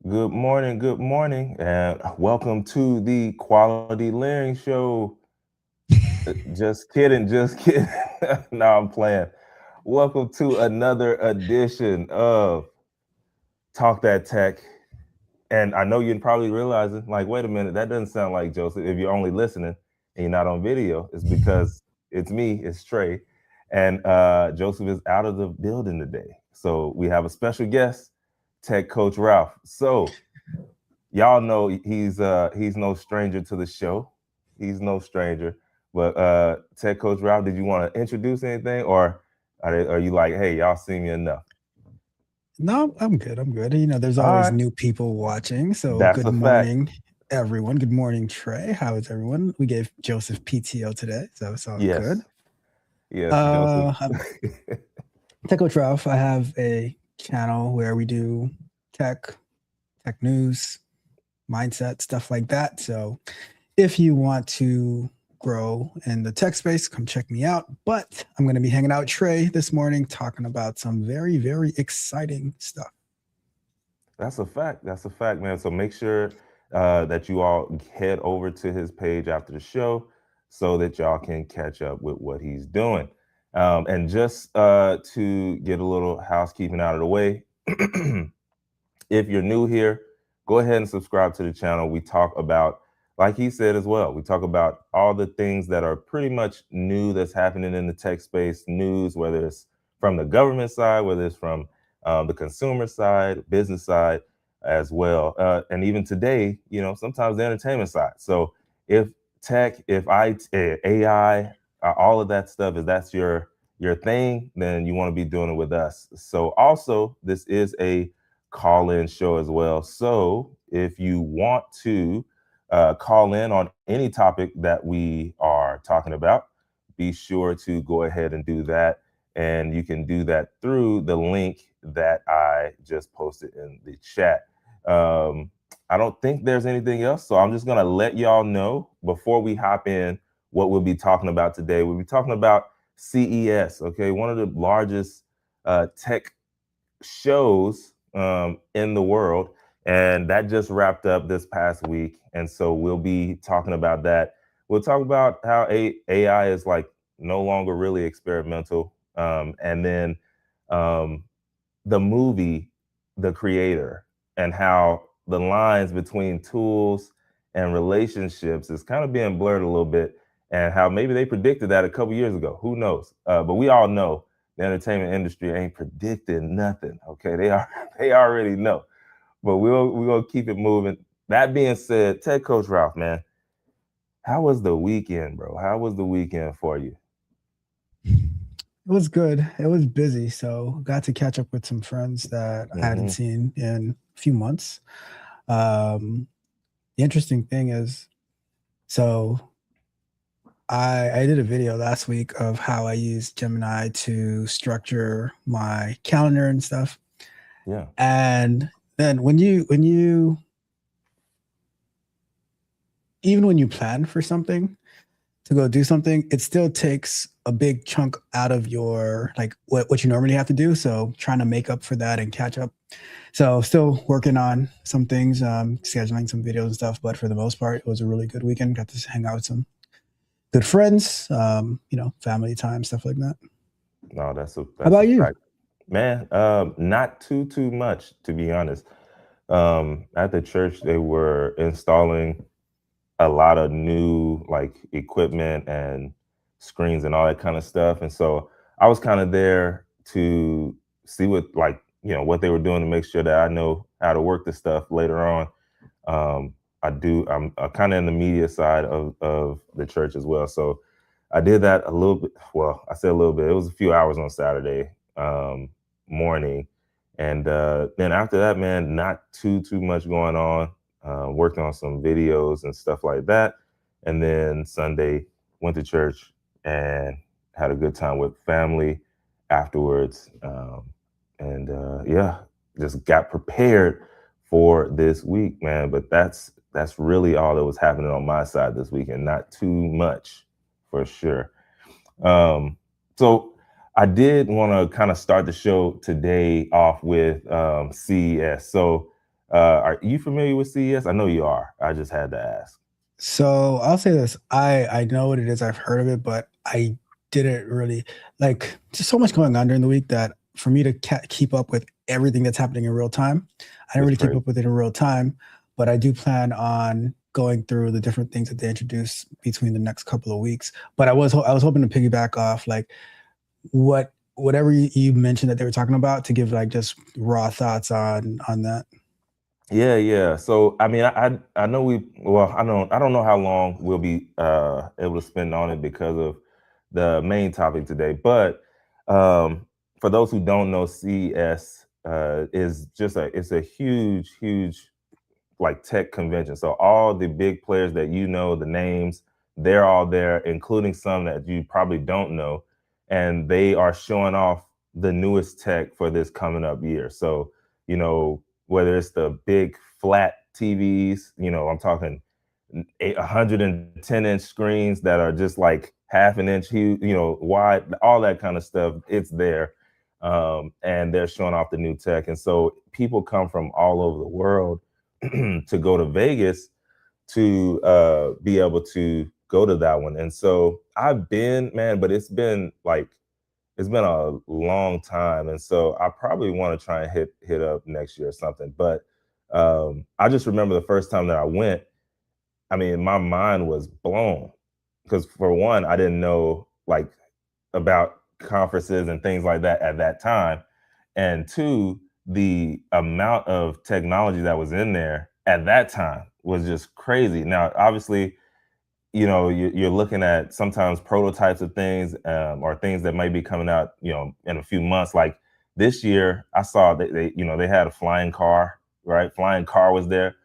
good morning, and welcome to the Quality Layering Show. Just kidding, just kidding. No, I'm playing. Welcome to another edition of Talk That Tech. And I know you're probably realizing, like, wait a minute, that doesn't sound like Joseph. If you're only listening and you're not on video, it's because it's me, it's Trey, and Joseph is out of the building today. So we have a special guest, Tech Coach Ralph. So y'all know he's no stranger to the show. He's no stranger. But Tech Coach Ralph, did you want to introduce anything, or are you like, hey, y'all see me enough? No, I'm good. I'm good. There's All always right, new people watching. So that's good a fact. morning, everyone. Good morning, Trey. How is everyone? We gave Joseph PTO today, so it's all good. Yes, yes, Joseph. I'm Tech Coach Ralph. I have a channel where we do tech, tech news, mindset, stuff like that. So if you want to grow in the tech space, come check me out. But I'm going to be hanging out with Trey this morning talking about some very, very exciting stuff. That's a fact. That's a fact, man. So make sure that you all head over to his page after the show so that y'all can catch up with what he's doing. And just to get a little housekeeping out of the way, if you're new here, go ahead and subscribe to the channel. We talk about, like he said as well, we talk about all the things that are pretty much new that's happening in the tech space, news, whether it's from the government side, whether it's from the consumer side, business side as well. And even today, sometimes the entertainment side. So if tech, if AI, all of that stuff, if that's your thing, then you want to be doing it with us. So also, this is a call-in show as well. So if you want to call in on any topic that we are talking about, be sure to go ahead and do that. And you can do that through the link that I just posted in the chat. I don't think there's anything else. So I'm just going to let y'all know before we hop in what we'll be talking about today. We'll be talking about CES, okay, one of the largest tech shows in the world. And that just wrapped up this past week. And so we'll be talking about that. We'll talk about how AI is like no longer really experimental. And then um, the movie, The Creator, and how the lines between tools and relationships is kind of being blurred a little bit, and how maybe they predicted that a couple years ago. Who knows? But we all know the entertainment industry ain't predicting nothing. Okay, they are they already know. But we'll keep it moving. That being said, Tech Coach Ralph, man, how was the weekend, bro? How was the weekend for you? It was good. It was busy, so got to catch up with some friends that I hadn't Hmm. seen in a few months. Um, the interesting thing is, so I did a video last week of how I use Gemini to structure my calendar and stuff. Yeah. And then when you even when you plan for something to go do something, it still takes a big chunk out of your like what you normally have to do. So trying to make up for that and catch up. So still working on some things, scheduling some videos and stuff. But for the most part, it was a really good weekend. Got to hang out with some good friends, family time, stuff like that. No, How that's a about you? fact, man. Not too much, to be honest. At the church, they were installing a lot of new like equipment and screens and all that kind of stuff, and so I was kind of there to see what, like, what they were doing to make sure that I know how to work the stuff later on. I'm kind of in the media side of the church as well, so I did that a little bit. Well, I said a little bit. It was a few hours on Saturday morning, and then after that, man, not too much going on. Worked on some videos and stuff like that, and then Sunday went to church and had a good time with family afterwards. And yeah, just got prepared for this week, man. But that's really all that was happening on my side this weekend. Not too much, for sure. So I did want to kind of start the show today off with CES. So Are you familiar with CES? I know you are. I just had to ask. So I'll say this: I know what it is. I've heard of it, but I didn't really like. Just so much going on during the week that for me to keep up with everything that's happening in real time, I didn't It's really keep crazy. up with it in real time. But I do plan on going through the different things that they introduce between the next couple of weeks. But I was hoping to piggyback off like whatever you mentioned that they were talking about to give like just raw thoughts on that. Yeah, yeah. So I mean, I know I don't know how long we'll be able to spend on it because of the main topic today. But um, for those who don't know, CES is just it's a huge, huge like tech convention. So all the big players that you know, the names, they're all there, including some that you probably don't know, and they are showing off the newest tech for this coming up year. So whether it's the big flat TVs, I'm talking 110-inch screens that are just like half an inch huge, wide, all that kind of stuff. It's there. And they're showing off the new tech. And so people come from all over the world to go to Vegas to be able to go to that one. And so I've been, man, but it's been a long time. And so I probably want to try and hit up next year or something. But I just remember the first time that I went, I mean, my mind was blown because for one, I didn't know like about conferences and things like that at that time. And two, the amount of technology that was in there at that time was just crazy. Now, obviously, you're looking at sometimes prototypes of things or things that might be coming out, in a few months. Like this year, I saw that they had a flying car, right? Flying car was there.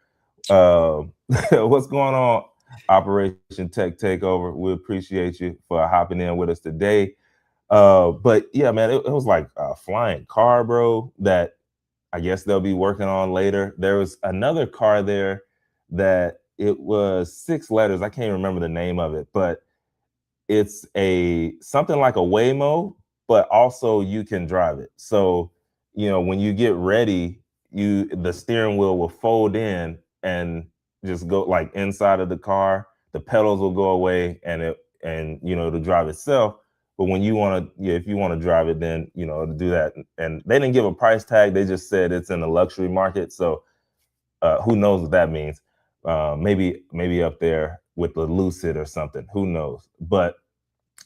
Uh, what's going on, Operation Tech Takeover? We appreciate you for hopping in with us today. But yeah, man, it was like a flying car, bro, that I guess they'll be working on later. There was another car there that it was 6 letters. I can't remember the name of it, but it's a something like a Waymo, but also you can drive it. So, when you get ready, the steering wheel will fold in and just go like inside of the car. The pedals will go away and to drive itself. But when you want to, yeah, if you want to drive it, then to do that. And they didn't give a price tag. They just said it's in the luxury market. So who knows what that means? Maybe up there with the Lucid or something. Who knows? But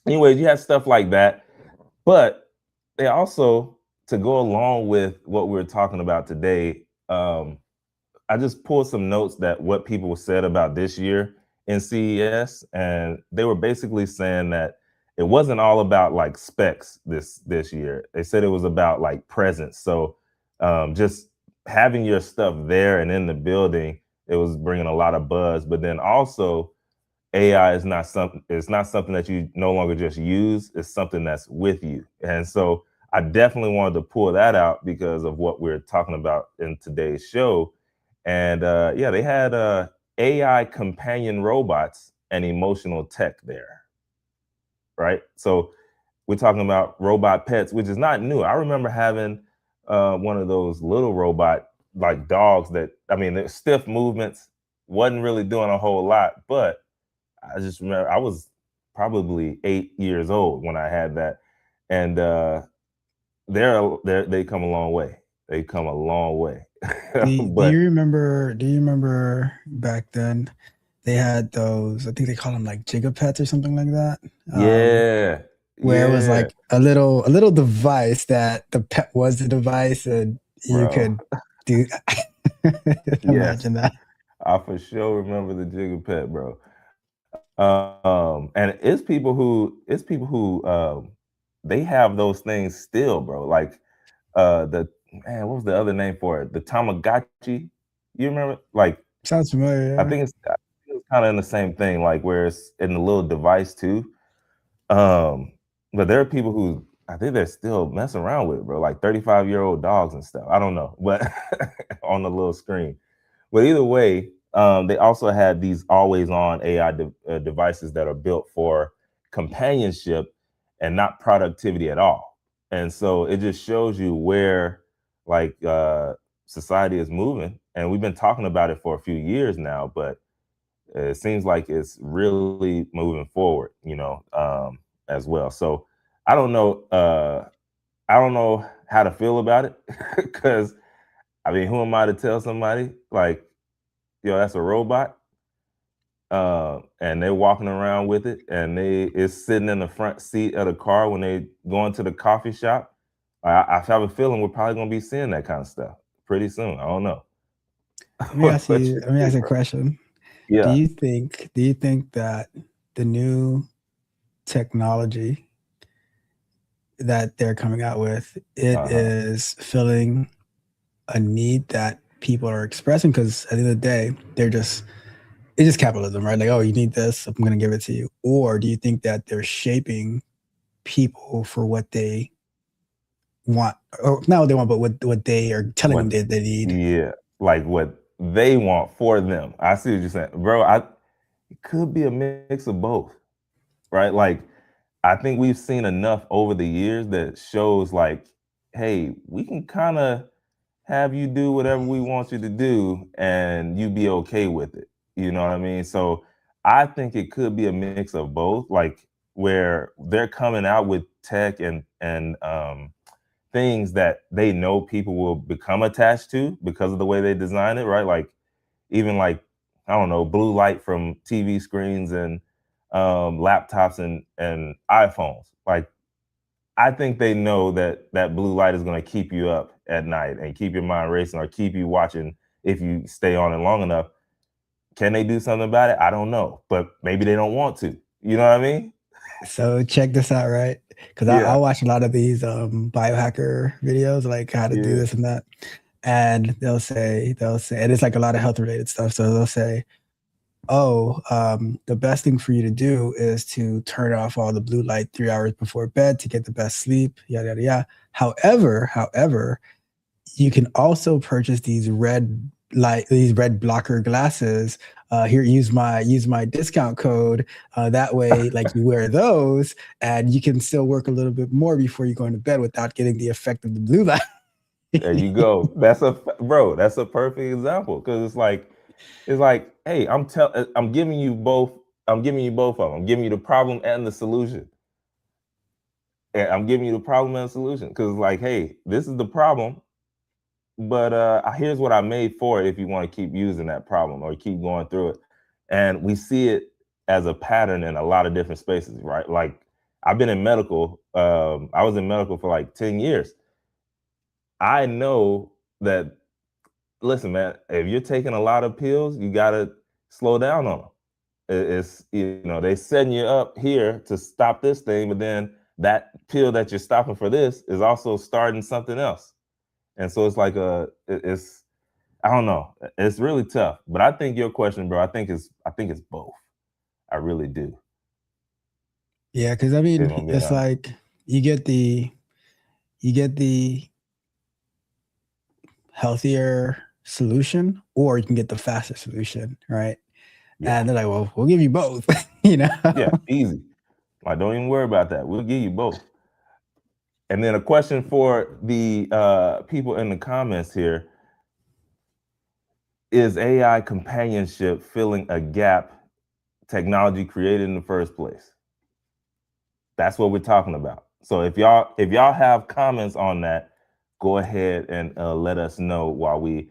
anyways, you have stuff like that. But they also, to go along with what we're talking about today, I just pulled some notes that what people said about this year in CES, and they were basically saying that it wasn't all about like specs this year. They said it was about like presence. So just having your stuff there and in the building, it was bringing a lot of buzz. But then also AI is not something. It's not something that you no longer just use. It's something that's with you. And so I definitely wanted to pull that out because of what we're talking about in today's show. And yeah, they had AI companion robots and emotional tech there, right? So we're talking about robot pets, which is not new. I remember having one of those little robot like dogs that, I mean, they're stiff movements, wasn't really doing a whole lot, but I just remember I was probably 8 years old when I had that, and they come a long way. They come a long way. Do But you remember? Do you remember back then? They had those. I think they call them like gigapets or something like that. yeah, Where it was yeah, like a little device that the pet was the device, and you bro. could do. Yes, Imagine that. I for sure remember the Jigga Pet, bro. And it's people who they have those things still, bro. Like the man, what was the other name for it? The Tamagotchi. You remember? Like Sounds I familiar. think it's kind of in the same thing, like where it's in the little device too. But there are people who I think they're still messing around with it, bro. Like 35-year-old dogs and stuff. I don't know, but on the little screen. But either way, they also had these always-on AI devices that are built for companionship and not productivity at all. And so it just shows you where like society is moving. and we've been talking about it for a few years now, but it seems like it's really moving forward, as well. So I don't know. I don't know how to feel about it because I mean, who am I to tell somebody like, yo, that's a robot, and they're walking around with it, and it's sitting in the front seat of the car when they go into the coffee shop. I have a feeling we're probably gonna be seeing that kind of stuff pretty soon. I don't know. What you Let me think, ask you a bro? question. Yeah. Do you think that the new technology that they're coming out with, it Uh-huh. is filling a need that people are expressing? Because at the end of the day, it's just capitalism, right? Like, oh, you need this, I'm going to give it to you. Or do you think that they're shaping people for what they want, or not what they want, but what they are telling them What? they need? Yeah. Like what they want for them. I see what you're saying, bro. It could be a mix of both, right? Like I think we've seen enough over the years that shows like, hey, we can kind of have you do whatever we want you to do and you be okay with it. You know what I mean? So I think it could be a mix of both, like where they're coming out with tech and things that they know people will become attached to because of the way they design it, right? Like even like I don't know, blue light from TV screens and laptops and iPhones. Like I think they know that that blue light is going to keep you up at night and keep your mind racing or keep you watching if you stay on it long enough. Can they do something about it? I don't know, but maybe they don't want to. You know what I mean? So check this out, right? Because I Yeah, watch a lot of these biohacker videos, like how to do yeah. this and that, and and it's like a lot of health related stuff. So they'll say, oh, the best thing for you to do is to turn off all the blue light 3 hours before bed to get the best sleep, yada yada yada. However, you can also purchase these red blocker glasses. Here, use my discount code. That way, like you wear those, and you can still work a little bit more before you go into bed without getting the effect of the blue light. There you go. Bro. That's a perfect example because it's like, hey, I'm giving you both. I'm giving you both of them. I'm giving you the problem and the solution. And I'm giving you the problem and the solution because like, hey, this is the problem. But here's what I made for it if you want to keep using that problem or keep going through it. And we see it as a pattern in a lot of different spaces, right? Like I've been in medical, I was in medical for like 10 years. I know that, listen, man, if you're taking a lot of pills, you got to slow down on them. It's, they setting you up here to stop this thing, but then that pill that you're stopping for this is also starting something else. And so it's like it's I don't know. It's really tough. But I think your question, bro, I think it's both. I really do. Yeah, because I If mean, I'm being it's honest. like you get the you get the healthier solution, or you can get the faster solution, right? Yeah. And they're like, well, we'll give you both, you know? Yeah. Easy. Like, don't even worry about that. We'll give you both. And then a question for the people in the comments here. Is AI companionship filling a gap technology created in the first place? That's what we're talking about. So if y'all have comments on that, go ahead and let us know while we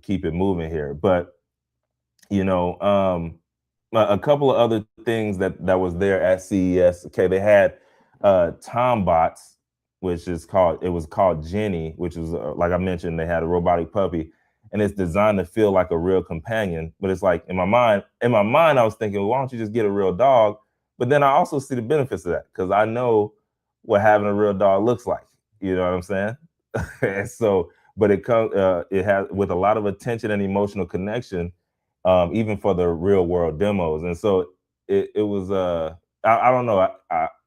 keep it moving here. But you know, a couple of other things that was there at CES. Okay, they had Tombots, which is called it was called Jenny, which was like I mentioned, they had a robotic puppy, and it's designed to feel like a real companion. But it's like in my mind, I was thinking, well, why don't you just get a real dog? But then I also see the benefits of that because I know what having a real dog looks like. You know what I'm saying? And so, but it has with a lot of attention and emotional connection, even for the real world demos. And so it was I don't know.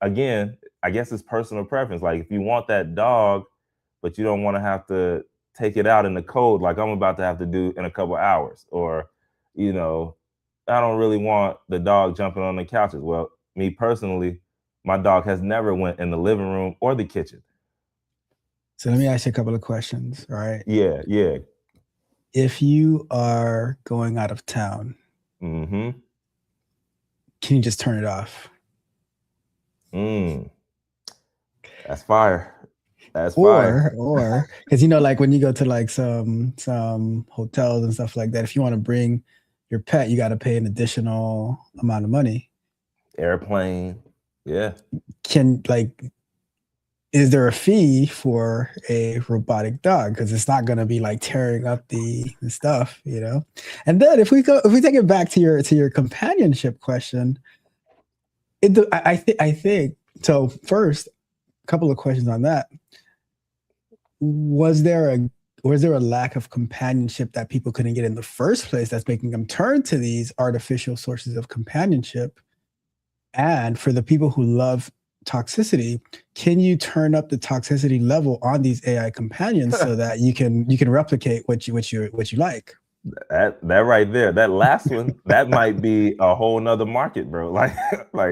Again, I guess it's personal preference. Like if you want that dog, but you don't want to have to take it out in the cold like I'm about to have to do in a couple hours, or you know, I don't really want the dog jumping on the couches. Well, me personally, my dog has never went in the living room or the kitchen. So let me ask you a couple of questions, all right? Yeah, yeah. if you are going out of town, Mm-hmm. can you just turn it off? Mm. That's fire. That's fire. Or because like when you go to like some hotels and stuff like that, if you want to bring your pet, you got to pay an additional amount of money. Airplane. Yeah. Can like is there a fee for a robotic dog? Because it's not going to be like tearing up the stuff, And then if we take it back to your companionship question, I think so. First, a couple of questions on that. Was there a lack of companionship that people couldn't get in the first place that's making them turn to these artificial sources of companionship? And for the people who love toxicity, can you turn up the toxicity level on these AI companions so that you can replicate what you like? That right there, that last one, that might be a whole nother market, bro. Like,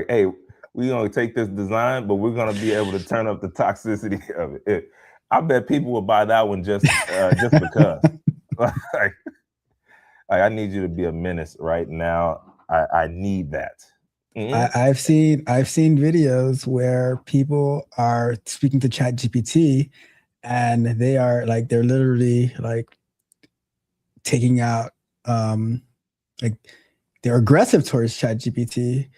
hey, we're gonna take this design, but we're gonna be able to turn up the toxicity of it. I bet people will buy that one just because. like, I need you to be a menace right now. I need that. Mm-hmm. I've seen videos where people are speaking to ChatGPT and they're literally like taking out like they're aggressive towards ChatGPT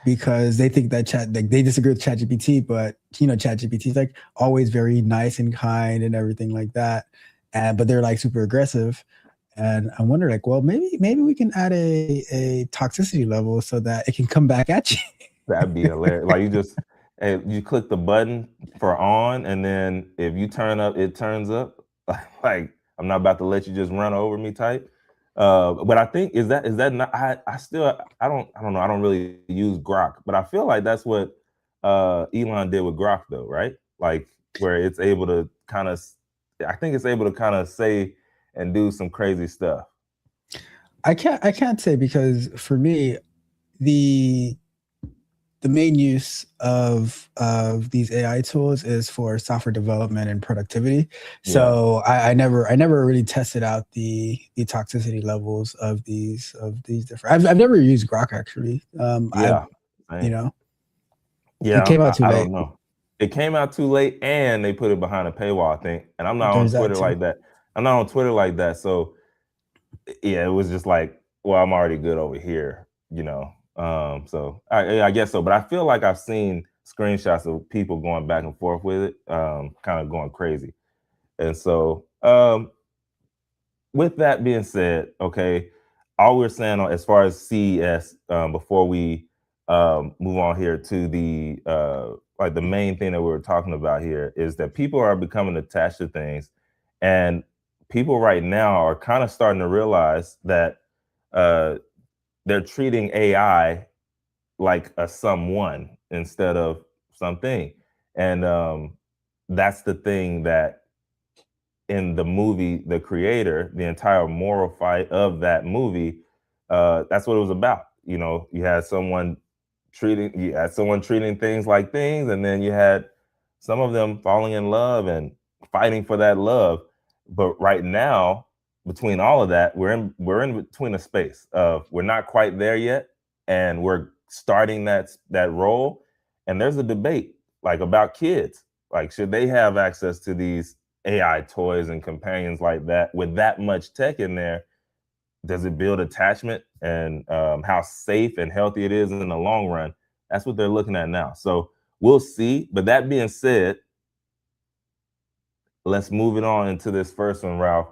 because they think that they disagree with ChatGPT, but ChatGPT is like always very nice and kind and everything like that, and but they're like super aggressive. And I wonder, like, well, maybe we can add a toxicity level so that it can come back at you. That'd be hilarious. Like you click the button for on, and then if you turn up, it turns up. Like I'm not about to let you just run over me type. But I think is that not? I don't know. I don't really use Grok, but I feel like that's what Elon did with Grok though, right? Like where it's able to kind of, I think it's able to kind of say and do some crazy stuff. I can't say because for me the main use of these AI tools is for software development and productivity. Yeah. So I never really tested out the toxicity levels of these different. I've never used Grok actually. Yeah. You know, it Yeah, came out too I late. don't know. It came out too late, and they put it behind a paywall, I think. And I'm not on There's that Twitter too. like that. I'm not on Twitter like that. So yeah, it was just like, well, I'm already good over here. So I guess so. But I feel like I've seen screenshots of people going back and forth with it, kind of going crazy. And so with that being said, okay, all we're saying as far as CES, before we move on here to the like the main thing that we were talking about here is that people are becoming attached to things, and people right now are kind of starting to realize that uh, they're treating AI like a someone instead of something, and that's the thing that in the movie, the creator, the entire moral fight of that movie, that's what it was about. You had someone treating things like things, and then you had some of them falling in love and fighting for that love. But right now, between all of that, we're in between a space of we're not quite there yet, and we're starting that role. And there's a debate like about kids. Like, should they have access to these AI toys and companions like that with that much tech in there? Does it build attachment, and how safe and healthy it is in the long run? That's what they're looking at now. So we'll see. But that being said, let's move it on into this first one, Ralph.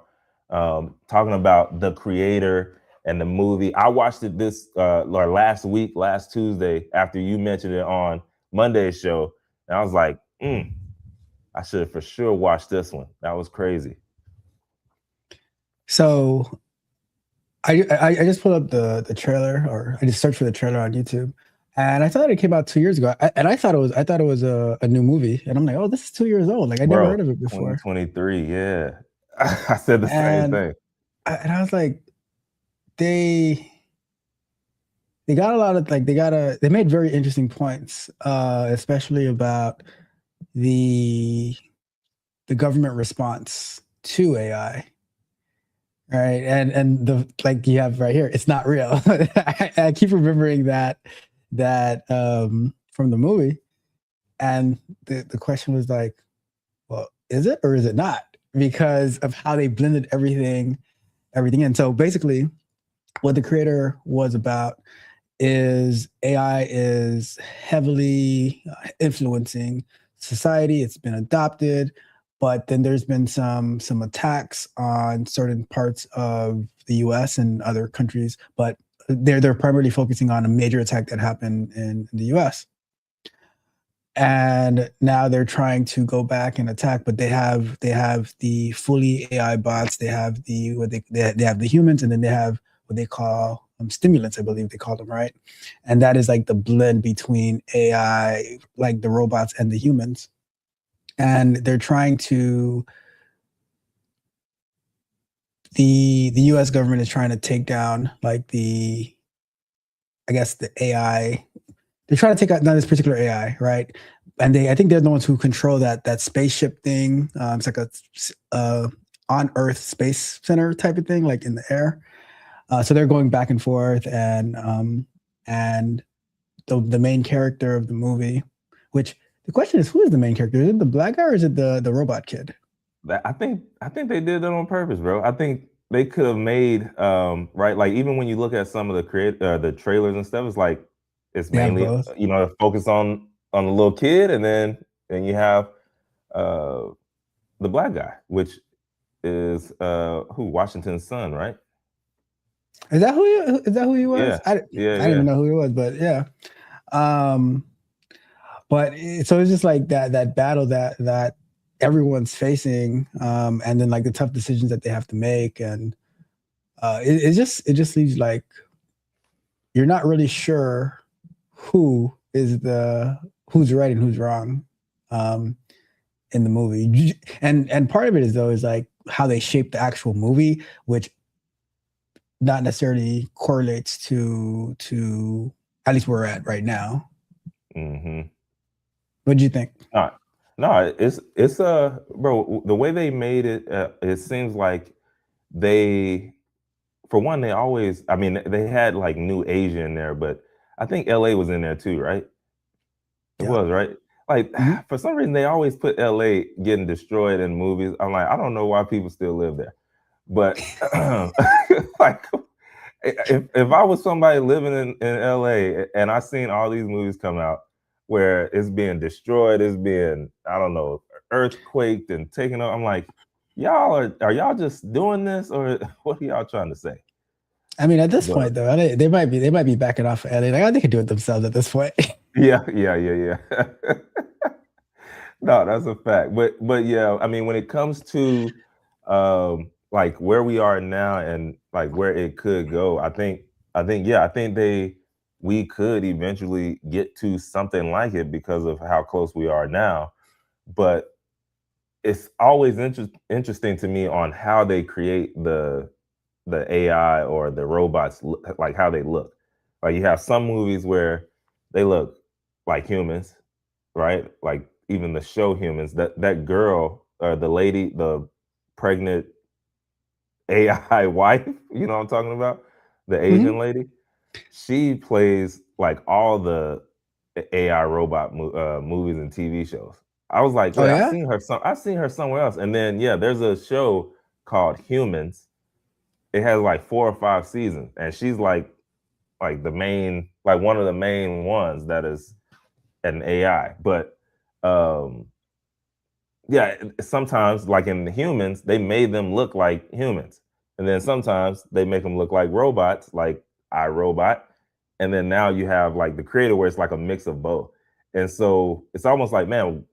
Talking about the creator and the movie. I watched it last week, last Tuesday, after you mentioned it on Monday's show. And I was like, I should have for sure watched this one. That was crazy. So I just pulled up the trailer, or I just searched for the trailer on YouTube, and I thought it came out 2 years ago. And I thought it was a new movie, and I'm like, oh, this is 2 years old. Like I never Bro, heard of it before. 2023, yeah. I said the same And thing. I was like, they got a lot of like they made very interesting points, especially about the government response to AI. right? And the like you have right here, it's not real. I keep remembering that from the movie, and the question was like, well, is it or is it not? Because of how they blended everything in. So basically, what the creator was about is AI is heavily influencing society. It's been adopted, but then there's been some attacks on certain parts of the U.S. and other countries, but they're primarily focusing on a major attack that happened in the U.S. And now they're trying to go back and attack, but they have the fully AI bots. They have the what they have the humans, and then they have what they call stimulants, I believe they call them, right? And that is like the blend between AI, like the robots and the humans. And they're trying to the U.S. government is trying to take down like the I guess the AI. They're trying to take out not this particular AI, right? And I think they're the ones who control that spaceship thing. It's like a on Earth space center type of thing, like in the air. So they're going back and forth, and the main character of the movie, which the question is, who is the main character? Is it the black guy or is it the robot kid? I think they did that on purpose, bro. I think they could have made right, like even when you look at some of the trailers and stuff, it's like it's They have mainly both. focused on the little kid, and then you have uh the black guy, which is who Washington's son, right? Is that who he was? Yeah, yeah, I didn't even yeah. know who he was, but yeah. Um, so it's just like that battle that everyone's facing, and then like the tough decisions that they have to make, and it just leaves like you're not really sure who is the who's right and who's wrong um, in the movie, and part of it is though is like how they shape the actual movie, which not necessarily correlates to at least where we're at right now. Hmm. What do you think? No, no, it's bro. The way they made it, it seems like they, for one, they always. I mean, they had like New Asia in there, but I think LA was in there too, right? It Yeah. was, right? Like Mm-hmm. for some reason they always put LA getting destroyed in movies. I'm like, I don't know why people still live there. But like if I was somebody living in LA and I seen all these movies come out where it's being destroyed, it's being, I don't know, earthquaked and taken up, I'm like, y'all are y'all just doing this or what are y'all trying to say? I mean, at this But point, though, they might be backing off of LA. Like, they could do it themselves at this point. yeah, yeah, yeah, yeah. No, that's a fact. But yeah, I mean, when it comes to like where we are now and like where it could go, I think we could eventually get to something like it because of how close we are now. But it's always interesting to me on how they create the AI or the robots, like how they look. Like you have some movies where they look like humans, right? Like even the show Humans, that girl, the lady, the pregnant AI wife, you know what I'm talking about? The Mhm. Asian lady. She plays like all the AI robot movies and TV shows. I was like, Oh wait, yeah. I've seen her somewhere else. And then yeah, there's a show called Humans. It has like 4 or 5 seasons, and she's like the main, like one of the main ones that is an AI. But um yeah, sometimes like in the Humans, they made them look like humans, and then sometimes they make them look like robots, like iRobot, and then now you have like the creator where it's like a mix of both, and so it's almost like, man,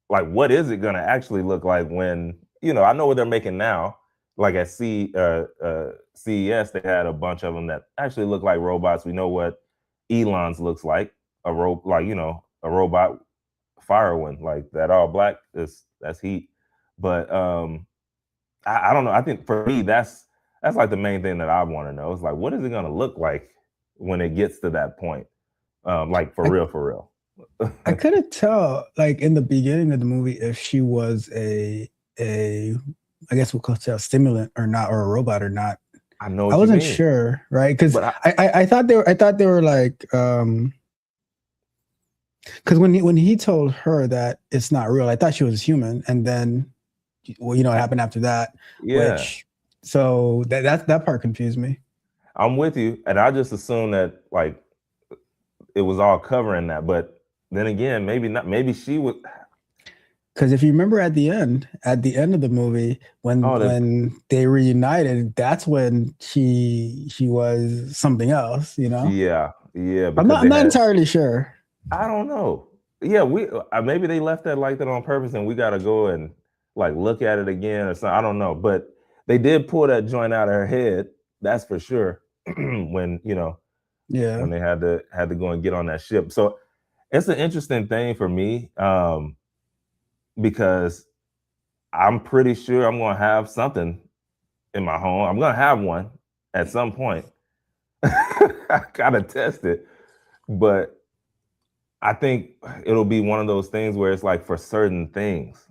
like what is it gonna actually look like when I know what they're making now, like at CES they had a bunch of them that actually look like robots. We know what Elon's looks like, like a robot fire one, like that all black is that's heat. But I don't know. I think for me that's like the main thing that I want to know. It's like what is it gonna look like when it gets to that point? Like for I real, for real. I couldn't tell like in the beginning of the movie if she was a I guess we'll call it a stimulant or not, or a robot or not. I know I what you wasn't mean, sure, right? Because but I thought they were like because when he told her that it's not real, I thought she was human, and then well, you know what happened after that, yeah, which so that part confused me. I'm with you, and I just assumed that like it was all covering that, but then again, maybe not. Maybe she was. Because if you remember at the end of the movie, Oh, when they reunited, that's when she was something else, you know. yeah, yeah, I'm because not I'm they not had. entirely sure. I don't know. Yeah, we maybe they left that like that on purpose, and we got to go and like look at it again or something. I don't know, but they did pull that joint out of her head. That's for sure. when Yeah. when they had to go and get on that ship. So it's an interesting thing for me because I'm pretty sure I'm gonna have something in my home. I'm gonna have one at some point. I gotta test it, but I think it'll be one of those things where it's like for certain things,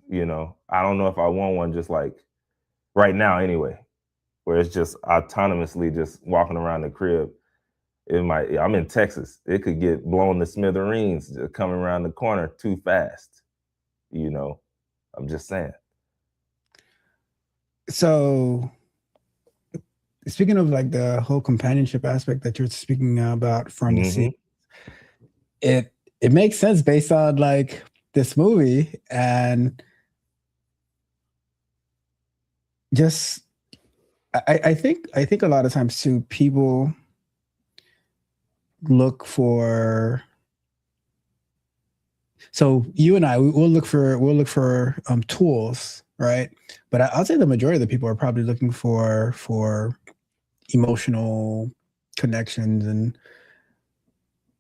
I don't know if I want one just like right now anyway, where it's just autonomously just walking around the crib. It might, I'm in Texas. It could get blown to smithereens just coming around the corner too fast. You know, I'm just saying. So speaking of like the whole companionship aspect that you're speaking about from the scene, Hmm. it it makes sense based on like this movie and just I think a lot of times too people look for so you and I we'll look for tools, right? But I'll say the majority of the people are probably looking for emotional connections and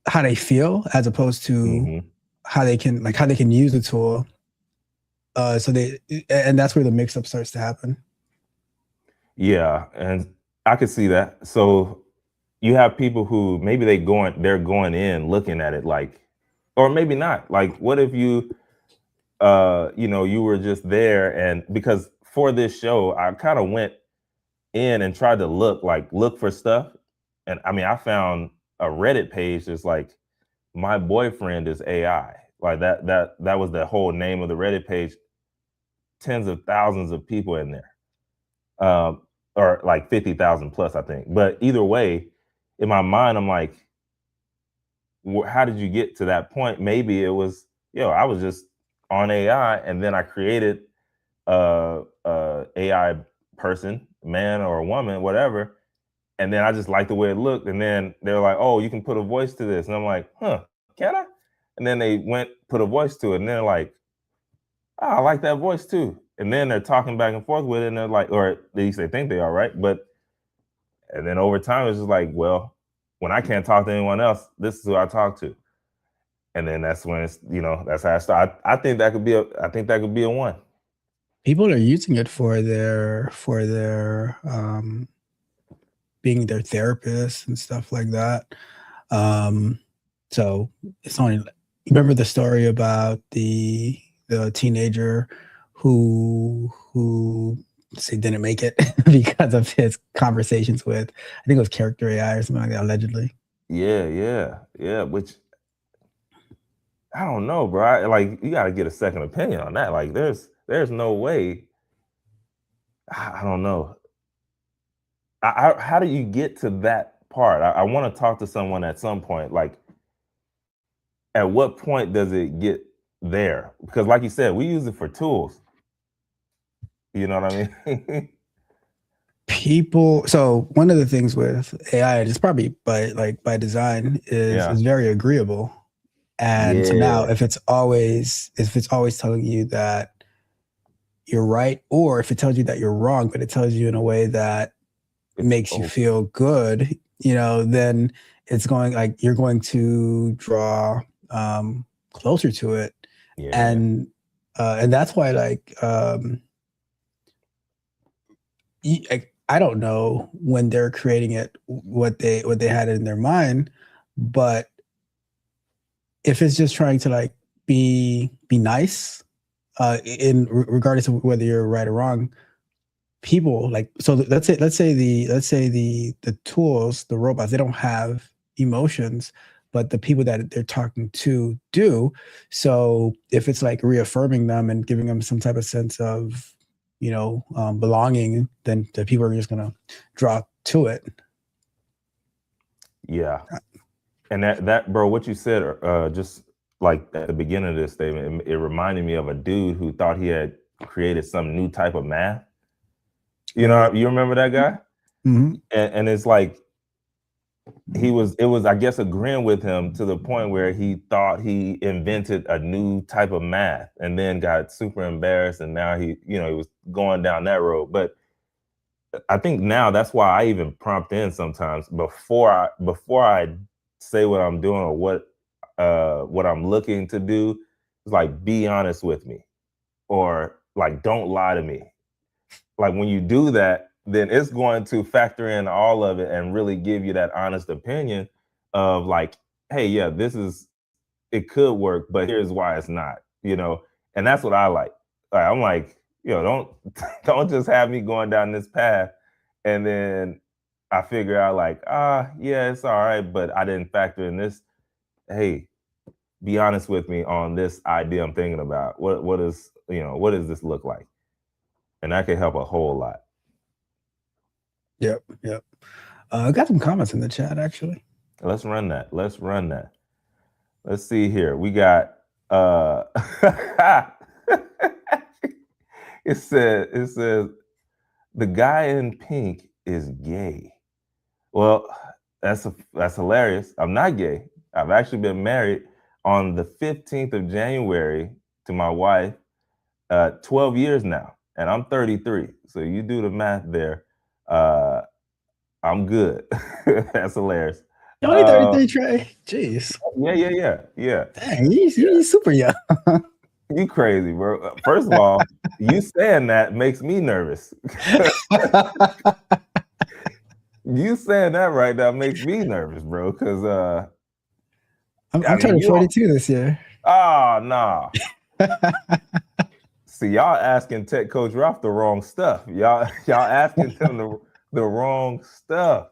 how they feel as opposed to Hmm. how they can use the tool. So they and that's where the mix up starts to happen. Yeah, and I could see that. So you have people who maybe they're going in looking at it like, or maybe not. Like, what if you were just there, and because for this show, I kind of went in and tried to look for stuff. And I mean, I found a Reddit page that's like, my boyfriend is AI. Like that was the whole name of the Reddit page. Tens of thousands of people in there. Or like 50,000 plus, I think. But either way, in my mind, I'm like, how did you get to that point? Maybe it was, I was just on AI, and then I created a AI person, man or a woman, whatever. And then I just liked the way it looked. And then they're like, oh, you can put a voice to this. And I'm like, huh, can I? And then they went, put a voice to it. And they're like, oh, I like that voice too. And then they're talking back and forth with it. And they're like, or at least they think they are, right? But, and then over time, it's just like, well, when I can't talk to anyone else, this is who I talk to. And then that's when that's how I start. I think that could be a one. People are using it for their being their therapist and stuff like that. Um, so it's only remember the story about the teenager who say didn't make it because of his conversations with I think it was character AI or something like that allegedly. Yeah, yeah, yeah. Which I don't know, bro. Like you got to get a second opinion on that. Like there's no way. I don't know. How do you get to that part? I want to talk to someone at some point. Like, at what point does it get there? Because, like you said, we use it for tools. You know what I mean? People so one of the things with AI, and it's probably by design, is Yeah, is very agreeable. And so now yeah. if it's always telling you that you're right, or if it tells you that you're wrong, but it tells you in a way that It's makes you oh feel good, then it's going like you're going to draw closer to it. yeah, And that's why I don't know when they're creating it what they had in their mind, but if it's just trying to like be nice, in regardless of whether you're right or wrong, people like, so let's say the tools, the robots, they don't have emotions, but the people that they're talking to do. So if it's like reaffirming them and giving them some type of sense of, belonging, then the people are just gonna draw to it. Yeah. And that bro, what you said, just like at the beginning of this statement, it reminded me of a dude who thought he had created some new type of math. You know, you remember that guy? Mm-hmm. And it's like it was, I guess, agreeing with him to the point where he thought he invented a new type of math, and then got super embarrassed, and now he was going down that road. But I think now that's why I even prompt in sometimes before I say what I'm doing or what I'm looking to do. It's like, be honest with me, or like, don't lie to me. Like, when you do that, then it's going to factor in all of it and really give you that honest opinion of like, hey, yeah, it could work, but here's why it's not, and that's what I like. I'm like, don't just have me going down this path and then I figure out like, yeah, it's all right, but I didn't factor in this. Hey, be honest with me on this idea I'm thinking about. What does this look like? And that can help a whole lot. Yep. I got some comments in the chat, actually. Let's run that. Let's see here. We got it says the guy in pink is gay. Well, that's hilarious. I'm not gay. I've actually been married on the 15th of January to my wife, 12 years now, and I'm 33. So you do the math there. I'm good. That's hilarious. You're only 33, Trey. Jeez. Yeah. Dang, he's super young. You crazy, bro. First of all, you saying that makes me nervous. You saying that right now makes me nervous, bro, because I'm turning 42 this year. Oh, nah. See, y'all asking Tech Coach Ralph the wrong stuff. Y'all asking him the wrong stuff.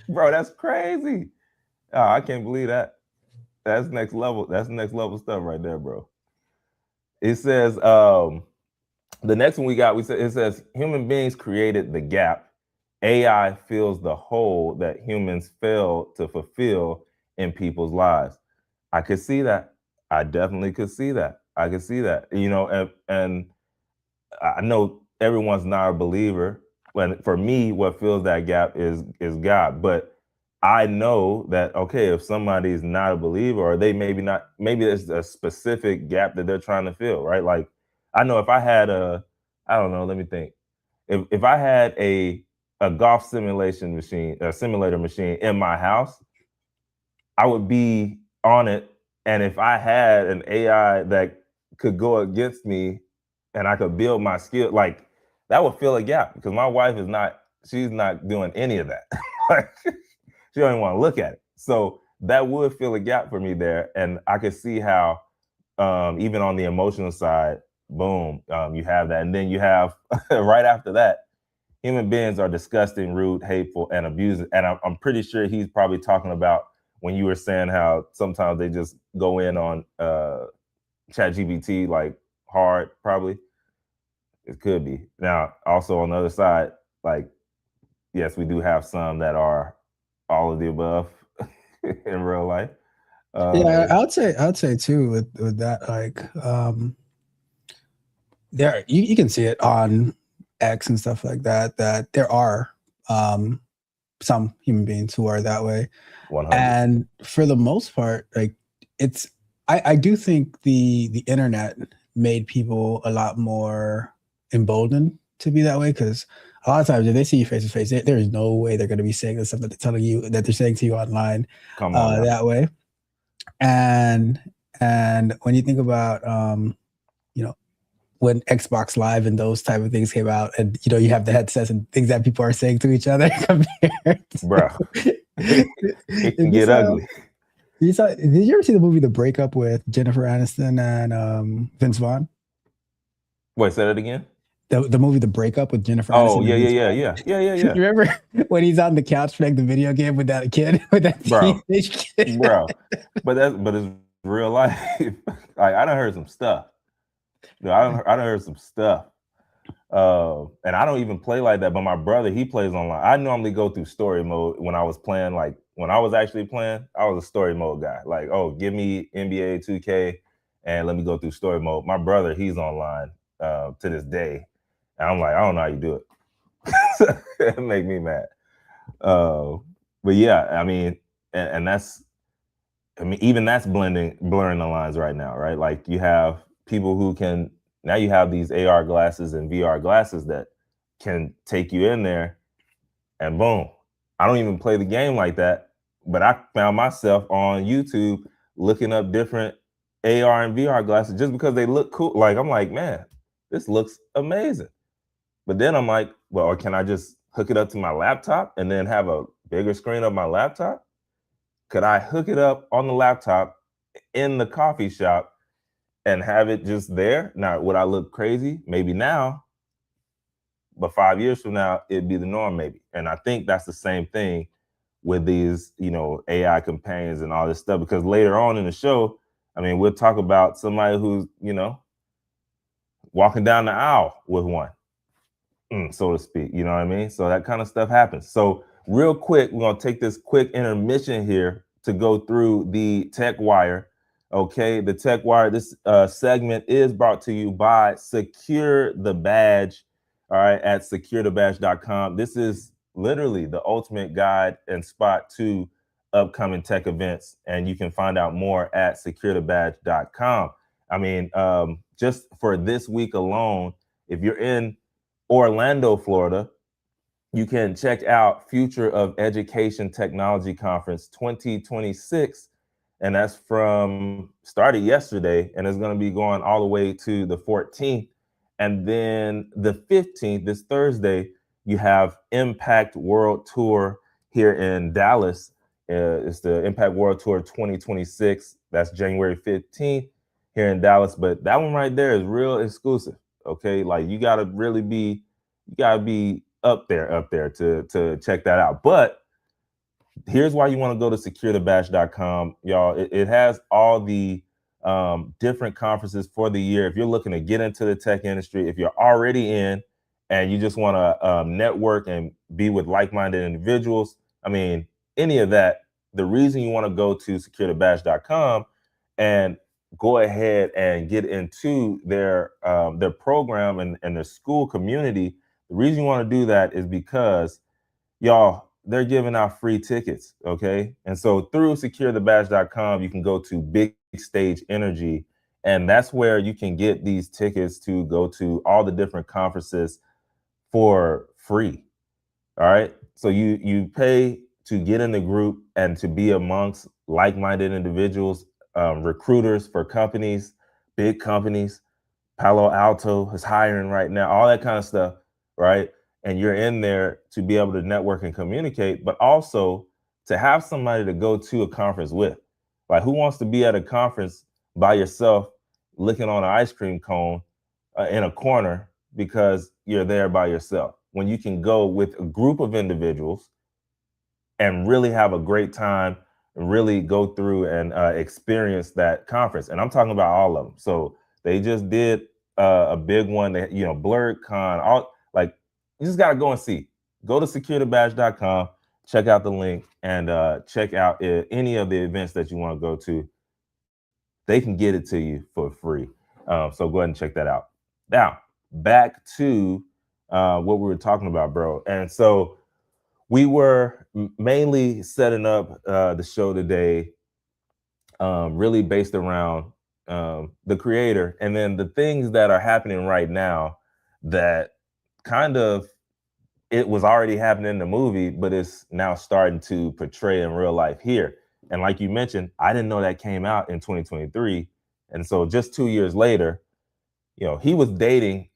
Bro, that's crazy. Oh, I can't believe that. That's next level. That's next level stuff right there, bro. It says, the next one it says, human beings created the gap. AI fills the hole that humans fail to fulfill in people's lives. I could see that. I definitely could see that. I could see that. And I know everyone's not a believer. When for me, what fills that gap is God. But I know that, okay, if somebody is not a believer, or they maybe there's a specific gap that they're trying to fill, right? Like, I know if I had I don't know, let me think. If I had a golf simulator machine in my house, I would be on it. And if I had an AI that could go against me and I could build my skill, like, that would fill a gap, because my wife she's not doing any of that. Like, she don't even want to look at it. So that would fill a gap for me there. And I could see how, even on the emotional side, boom, you have that. And then you have right after that, human beings are disgusting, rude, hateful, and abusive. And I'm pretty sure he's probably talking about when you were saying how sometimes they just go in on ChatGPT like hard, probably. It could be. Now, also on the other side, like, yes, we do have some that are all of the above in real life. Yeah, I would say too with that, like, there you can see it on X and stuff like that there are some human beings who are that way. 100. And for the most part, like, I do think the internet made people a lot more emboldened to be that way, because a lot of times if they see you face to face, there is no way they're going to be saying the stuff that they're telling you, that they're saying to you online, that way. And when you think about when Xbox Live and those type of things came out, and you have the headsets and things that people are saying to each other, bro, it can get ugly. Did you ever see the movie The Breakup with Jennifer Aniston and Vince Vaughn? Wait, say that again. the movie The Breakup with Jennifer Oh, Aniston yeah, and yeah, Vince yeah, Vaughn. yeah, yeah, yeah, You yeah. remember when he's on the couch playing the video game with that kid, with that Bro, teenage kid? bro. But it's real life. Like I done heard some stuff. No, I done heard some stuff. And I don't even play like that, but my brother, he plays online. I normally go through story mode when I was playing, like when I was actually playing, I was a story mode guy. Like, oh, give me NBA 2K and let me go through story mode. My brother, he's online to this day. And I'm like, I don't know how you do it. It make me mad. But yeah, I mean, and that's, I mean, even that's blurring the lines right now, right? Like you have people who can, now you have these AR glasses and VR glasses that can take you in there and boom. I don't even play the game like that, but I found myself on YouTube looking up different AR and VR glasses just because they look cool. Like I'm like, man, this looks amazing. But then I'm like, well, or can I just hook it up to my laptop and then have a bigger screen of my laptop? Could I hook it up on the laptop in the coffee shop and have it just there? Now, would I look crazy? Maybe now, but 5 years from now, it'd be the norm, maybe. And I think that's the same thing with these, you know, AI companions and all this stuff. Because later on in the show, I mean, we'll talk about somebody who's, you know, walking down the aisle with one, so to speak. You know what I mean? So that kind of stuff happens. So real quick, we're gonna take this quick intermission here to go through the Tech Wire. Okay, the Tech Wire. This segment is brought to you by Secure the Badge. All right, at securethebadge.com. This is literally the ultimate guide and spot to upcoming tech events, and you can find out more at securethebadge.com. I mean, just for this week alone, if you're in Orlando, Florida, you can check out Future of Education Technology Conference 2026. And that's from started yesterday and it's going to be going all the way to the 14th. And then the 15th, this Thursday, you have Impact World Tour here in Dallas. It's the Impact World Tour 2026. That's January 15th here in Dallas. But that one right there is real exclusive. Okay. Like you gotta really be, you gotta be up there to check that out. But here's why you want to go to securethebadge.com, y'all. It has all the different conferences for the year. If you're looking to get into the tech industry, if you're already in and you just want to network and be with like-minded individuals, I mean, any of that, the reason you want to go to securethebadge.com and go ahead and get into their program and their school community, the reason you want to do that is because y'all, they're giving out free tickets. Okay. And so through securethebadge.com, you can go to Big Stage Energy, and that's where you can get these tickets to go to all the different conferences for free. All right. So you pay to get in the group and to be amongst like-minded individuals, recruiters for companies, big companies. Palo Alto is hiring right now, all that kind of stuff, right? And you're in there to be able to network and communicate, but also to have somebody to go to a conference with. Like, who wants to be at a conference by yourself, licking on an ice cream cone in a corner because you're there by yourself? When you can go with a group of individuals and really have a great time and really go through and experience that conference. And I'm talking about all of them. So they just did a big one that, you know, Blurred Con, all like, you just got to go and see. Go to securethebadge.com, check out the link, and check out any of the events that you want to go to. They can get it to you for free. So go ahead and check that out. Now, back to what we were talking about, bro. And so we were mainly setting up the show today, really based around the creator and then the things that are happening right now that kind of it was already happening in the movie, but it's now starting to portray in real life here. And like you mentioned, I didn't know that came out in 2023. And so just 2 years later, you know, he was dating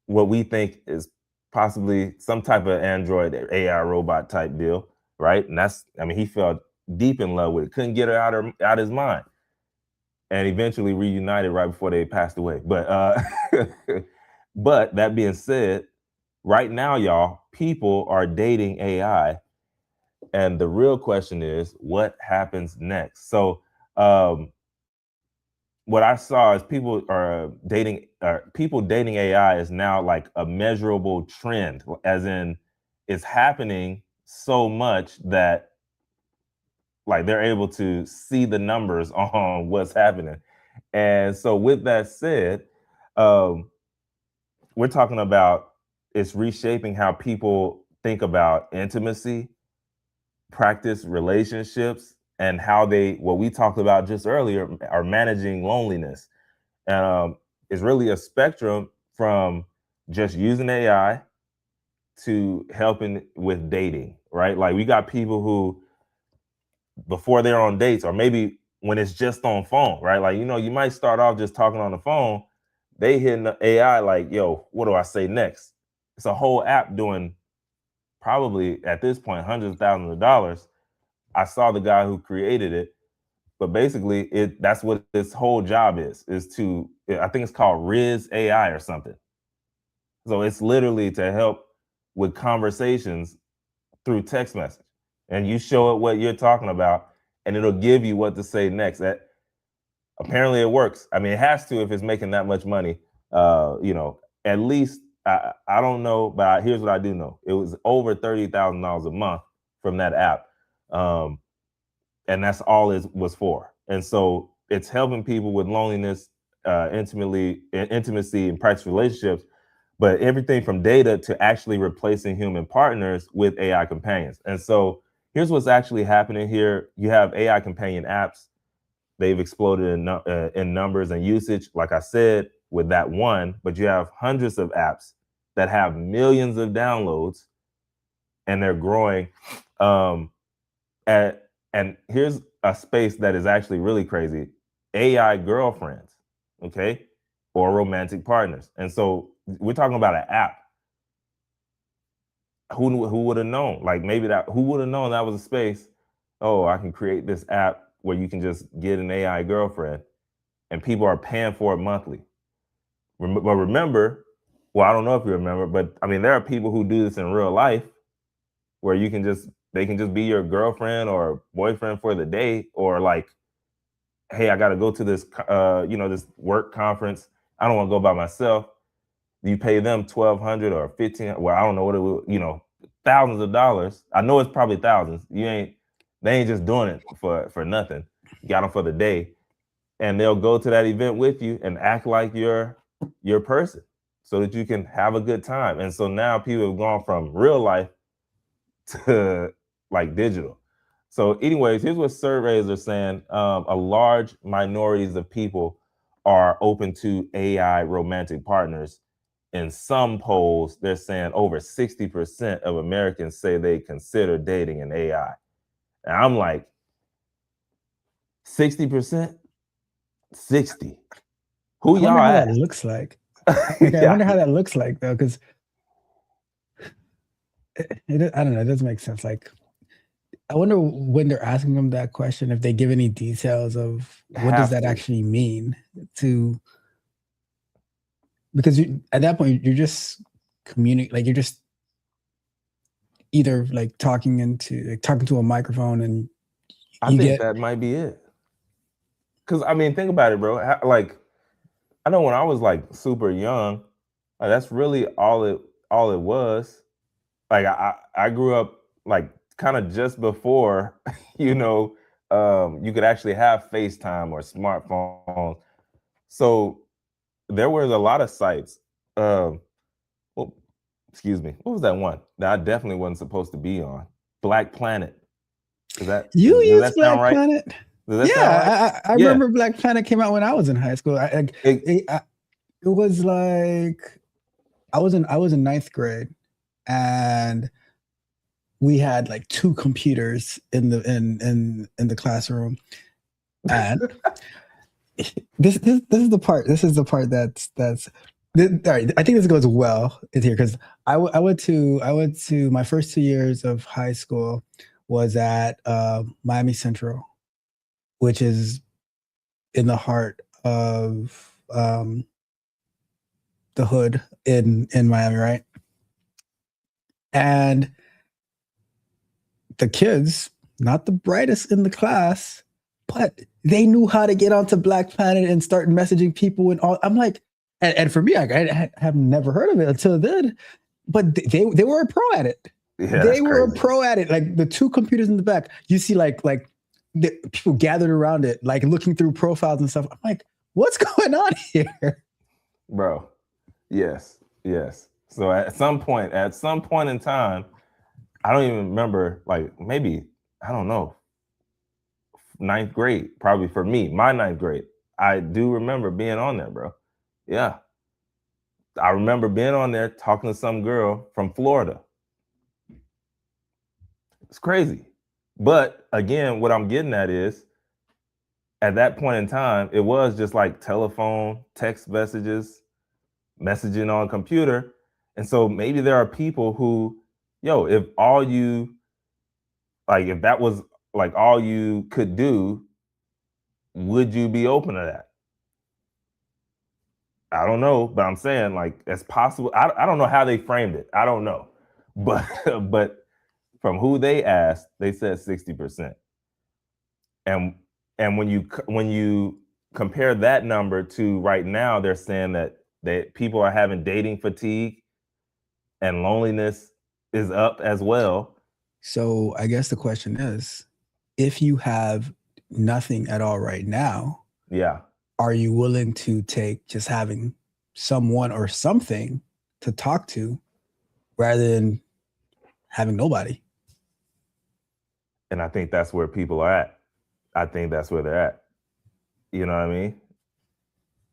what we think is possibly some type of android AI robot type deal, right? And that's, I mean, he fell deep in love with it, couldn't get her out his mind, and eventually reunited right before they passed away. But But that being said, right now, y'all, people are dating AI. And the real question is, what happens next? So, what I saw is people dating AI is now like a measurable trend, as in it's happening so much that like they're able to see the numbers on what's happening. And so with that said, um, we're talking about it's reshaping how people think about intimacy, practice relationships, and how they, what we talked about just earlier, are managing loneliness. It's really a spectrum from just using AI to helping with dating, right? Like we got people who, before they're on dates, or maybe when it's just on phone, right? Like, you might start off just talking on the phone. They hitting the AI like, yo, what do I say next? It's a whole app doing probably at this point hundreds of thousands of dollars. I saw the guy who created it, but basically that's what its whole job is to, I think it's called Riz AI or something. So it's literally to help with conversations through text message. And you show it what you're talking about, and it'll give you what to say next. That apparently it works. I mean, it has to if it's making that much money. At least I don't know, but here's what I do know: it was over $30,000 a month from that app, and that's all it was for. And so it's helping people with loneliness, intimacy, and practice relationships, but everything from data to actually replacing human partners with AI companions. And so here's what's actually happening here. You have AI companion apps. They've exploded in numbers and usage, like I said, with that one, but you have hundreds of apps that have millions of downloads, and they're growing. And here's a space that is actually really crazy: AI girlfriends, okay, or romantic partners. And so we're talking about an app. Who would have known? Like maybe who would have known that was a space? Oh, I can create this app where you can just get an AI girlfriend, and people are paying for it monthly. But remember, well, I don't know if you remember, but I mean, there are people who do this in real life, where they can just be your girlfriend or boyfriend for the day, or like, hey, I got to go to this this work conference. I don't want to go by myself. You pay them 1,200 or 1,500. Well, I don't know what it will, thousands of dollars. I know it's probably thousands. They ain't just doing it for nothing. You got them for the day, and they'll go to that event with you and act like you're your person, so that you can have a good time. And so now people have gone from real life to like digital. So, anyways, here's what surveys are saying: a large minorities of people are open to AI romantic partners. In some polls, they're saying over 60% of Americans say they consider dating an AI. And I'm like, 60%? 60. Who I wonder y'all how that ask? looks like. Okay, I Yeah. wonder how that looks like though, because I don't know. It doesn't make sense. Like, I wonder when they're asking them that question, if they give any details of what does Have that to. actually mean to, because at that point you're just like you're just either like talking to a microphone, and I you think get that might be it. Because, I mean, think about it, bro. Like, I know when I was like super young, that's really all it was. Like I grew up like kind of just before, you could actually have FaceTime or smartphones. So there was a lot of sites. Well, excuse me, what was that one that I definitely wasn't supposed to be on? Black Planet. you Does use that sound Black right? Planet. Does that sound right? Yeah, I Yeah. remember Black Planet came out when I was in high school. It, It was like I was in ninth grade, and we had like two computers in the classroom, and this is the part. This is the part all right. I think this goes well in here because I went to my first 2 years of high school was at Miami Central, which is in the heart of the hood in Miami, right? And the kids, not the brightest in the class, but they knew how to get onto Black Planet and start messaging people and all. I'm like, and for me, I have never heard of it until then. But they were a pro at it. Yeah, they were crazy. a pro at it. Like the two computers in the back, you see like the people gathered around it, like looking through profiles and stuff. I'm like, what's going on here, bro? Yes. So at some point in time, I don't even remember, like maybe, I don't know, 9th grade, probably for me, my 9th grade. I do remember being on there, bro. Yeah. I remember being on there talking to some girl from Florida. It's crazy. But again, what I'm getting at is, at that point in time, it was just like telephone, text messages, messaging on computer. And so maybe there are people who, if that was like all you could do, would you be open to that? I don't know, but I'm saying, like, it's possible. I don't know how they framed it. I don't know. But but from who they asked, they said 60%. And when you compare that number to right now, they're saying that people are having dating fatigue and loneliness is up as well. So I guess the question is, if you have nothing at all right now, yeah, are you willing to take just having someone or something to talk to rather than having nobody? And I think that's where people are at. I think that's where they're at. You know what I mean?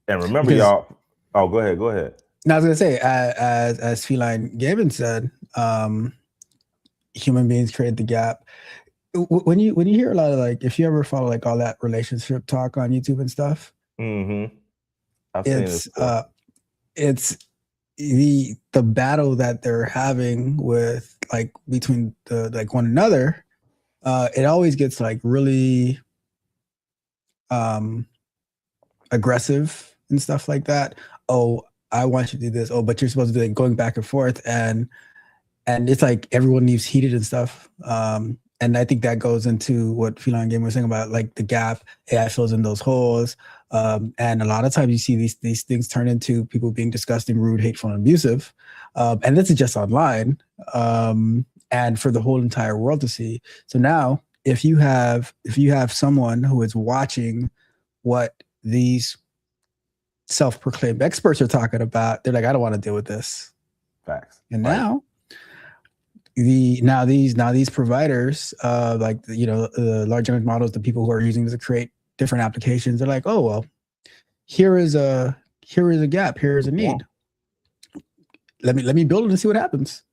And remember, y'all. Oh, go ahead. Now I was gonna say, as Feline Gavin said, human beings create the gap. When you hear a lot of, like, if you ever follow like all that relationship talk on YouTube and stuff, I've seen this before. It's the battle that they're having with, like, between the, like, one another. It always gets like really aggressive and stuff like that. Oh, I want you to do this. Oh, but you're supposed to be, like, going back and forth, and it's like everyone leaves heated and stuff. And I think that goes into what Feline Game was saying about, like, the gap. AI fills in those holes. And a lot of times you see these things turn into people being disgusting, rude, hateful, and abusive. And this is just online, and for the whole entire world to see. So now, if you have someone who is watching what these self-proclaimed experts are talking about, they're like, I don't want to deal with this. Facts. And right. Now these providers, like, the large language models, the people who are using this to create different applications, they're like, oh, well, here is a gap, here is a need. Let me build it and see what happens.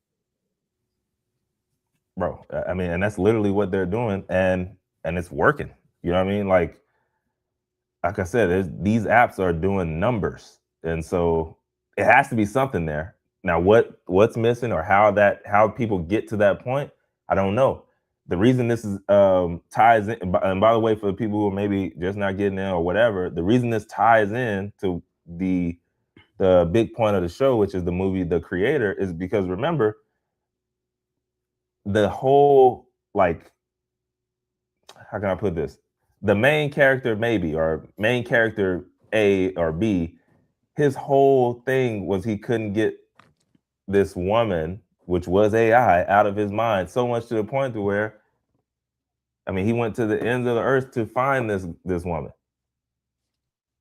Bro, I mean, and that's literally what they're doing, and it's working. You know what I mean? Like I said, these apps are doing numbers, and so it has to be something there. Now, what's missing, or how people get to that point, I don't know. The reason this is ties in, and by the way, for the people who are maybe just not getting in or whatever, the reason this ties in to the big point of the show, which is the movie The Creator, is because, remember, the whole, like, how can I put this? The main character, maybe, or main character A or B, his whole thing was he couldn't get this woman, which was AI, out of his mind, so much to the point to where, I mean, he went to the ends of the earth to find this woman.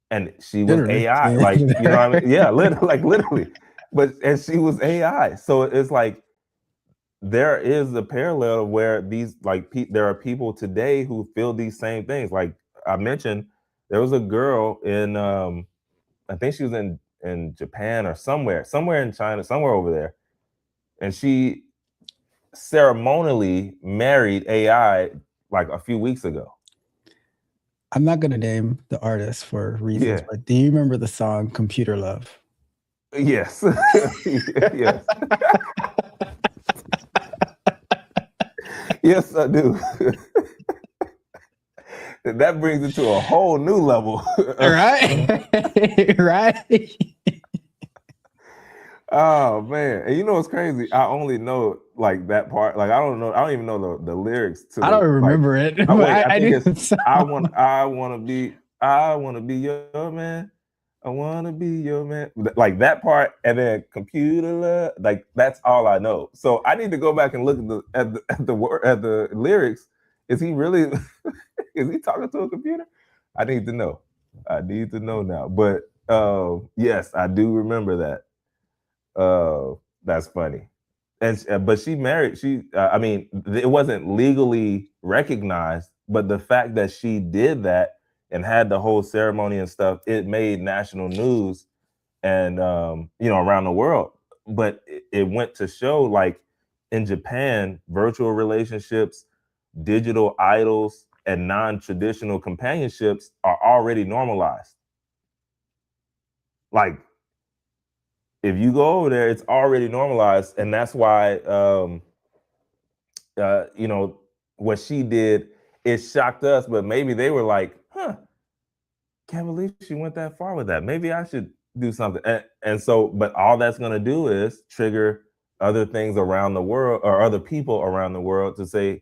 And she was literally AI, like, you know what I mean? Yeah, literally. And she was AI. So it's like, there is a parallel where these, like, there are people today who feel these same things. Like I mentioned, there was a girl in, I think she was in Japan or somewhere in China, somewhere over there. And she ceremonially married AI like a few weeks ago. I'm not going to name the artist for reasons, but do you remember the song Computer Love? Yes. Yes. Yes, I do. That brings it to a whole new level. Right? Right? Oh man, and you know what's crazy? I only know like that part. Like I don't even know the lyrics to I don't the like. remember it, Oh but wait, I I think knew it's the song. I wanna be your man. I wanna be your man. Like that part, and then computer love. Like that's all I know. So I need to go back and look at the lyrics. Is he really? Is he talking to a computer? I need to know. I need to know now. But yes, I do remember that. That's funny. And but she married. I mean, it wasn't legally recognized, but the fact that she did that and had the whole ceremony and stuff, it made national news and around the world. But it went to show, like in Japan, virtual relationships, digital idols, and non-traditional companionships are already normalized. Like if you go over there, it's already normalized, and that's why you know what she did. It shocked us, but maybe they were like, "Huh, can't believe she went that far with that. Maybe I should do something." And so, but all that's going to do is trigger other things around the world or other people around the world to say,